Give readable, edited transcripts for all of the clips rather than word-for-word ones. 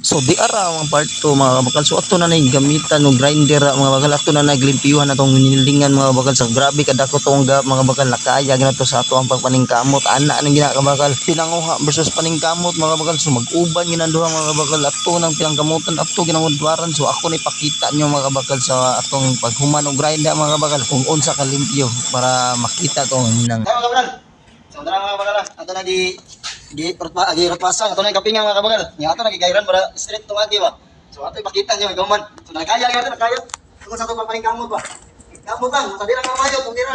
So di ara ang part 2 mga kabakal. So ato na nay gamitan ng grinder mga bakal. Ato na naglimpiyuhan na tong nilindingan mga bakal. So grabe kadako tong gap mga bakal. Nakaya gina to sa ato ang pagpaningkamot. Ana nang gina kabakal. Pinanguha versus paningkamot mga bakal. So mag-uban ginanduha mga bakal. Ato nang pinangkamutan ato ginangudwaran. So ako ni pakita nyo mga kabakal sa atong paghuman og grinder mga kabakal. Kung unsa ka limpyo para makita tong hinang. Mga kabakal. So dara mga kabakal. Ato na rotpasa ato na kapinga mga kabakal. Nya ato nagigayran para straight to agi ba. So ato ipakita niyo gaman. So nakaya gyud nakaya. Kung sa ato papaningkamot ba. Kamot lang, sa dira mamayot, kung dira.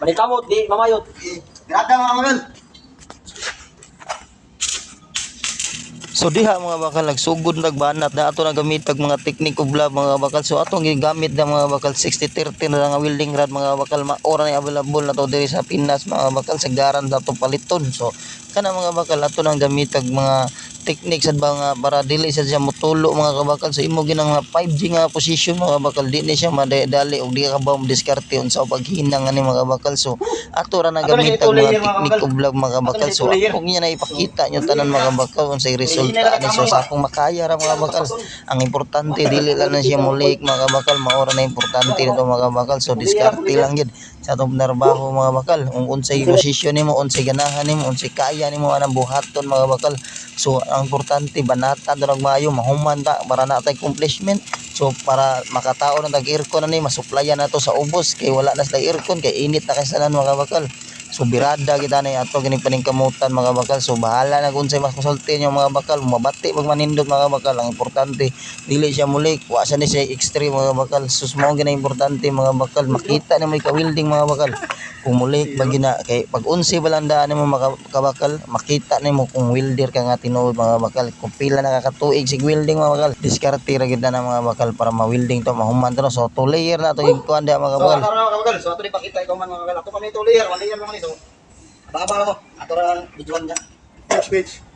Paningkamot di mamayot. Grada mga kabakal. So diha mga bakal nagsugod nagbanat na ato na gamit og mga technique of love mga bakal. So atong gigamit na mga bakal 60-30 na nga welding rod mga bakal. Maora na available na to diri sa Pinas mga bakal sa garan dato paliton. So kana mga bakal ato nang gamit og mga technique sad ba nga para dili siya motulo mga kabakal. So imo ginang 5G nga position mga bakal, di ni siya madali og di ka ba diskarte unsa paghinang ani mga bakal. So ato ra na gamit og mga technique of love mga bakal. So ako niya na ipakita nyo tanan mga bakal unsay resulta ani. So sa akong makaya ra mga bakal, ang importante dili lang na siya mulik mga bakal, maora na importante nito mga bakal. So diskarte lang gid sa atong trabaho mga bakal, kung unsay posisyon nimo, unsay ganahan nimo, unsay kaya nimo anang buhaton mga bakal. So ang importante banata do nagmayo mahuman ta para na tay accomplishment. So para makatao na tag aircon ani masuplayan nato sa ubos kay wala na sila aircon kay init na kay sanan mga bakal. So birada kita na ato gining paningkamutan mga bakal. So bahala na kung unsay mas masulti nyo mga bakal, mabati pag manindot mga bakal. Ang importante dili siya mulik, wa sa ni siya extreme mga bakal. So mao gina importante mga bakal, makita ni mo ka-welding mga bakal. Kung mulik bagina kay pag unsi balandaan nimo mga kabakal, makita nimo kung welder ka nga tinuod mga bakal. Kung pila na kakatuig sig welding mga bakal, diskarte ra gid na mga bakal para ma-welding to mahuman to no. So 2 layer na to yung kuan mga So bakal. ato na mga kabakal. So ato ni pakita ikaw man mga kabakal. Ato pa ni to layer, one layer man ni. So baba mo. Ato ra videoan niya. Page.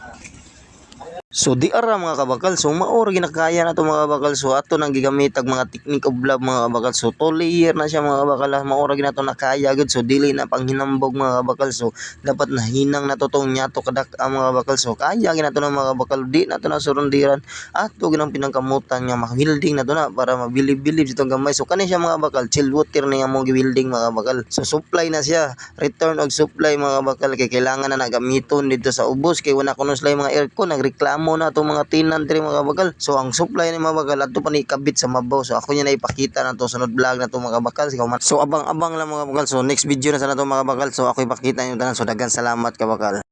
So di ara mga kabakal, so maor ginakaya na to mga kabakal. So ato nang gigamit ang mga technique of love mga kabakal. So 2 layer na siya mga kabakal, maor ginato nakaya gud. So dili na panghinambog mga kabakal. So dapat nahinang na to tong nyato kadak mga kabakal. So kaya ginato na mga kabakal, di na to na surundiran. Ato ginang pinangkamutan nga ma-welding na to na para mabilib-bilib itong gamay. So kani siya mga kabakal, chill water na nga mo gi-welding mga kabakal. So supply na siya, return og supply mga kabakal kay kailangan na nagamiton dito sa ubos kay wala kuno sila mga aircon nagreklamo na to mga tinan diri mga bakal. So ang supply ni mga bakal adto pa ni kabit sa mabaw. So ako niya na ipakita na to sunod vlog na to mga bakal. So abang-abang lang mga bakal. So next video na sana to mga bakal. So ako ipakita niyo tanan. So daghang salamat ka bakal.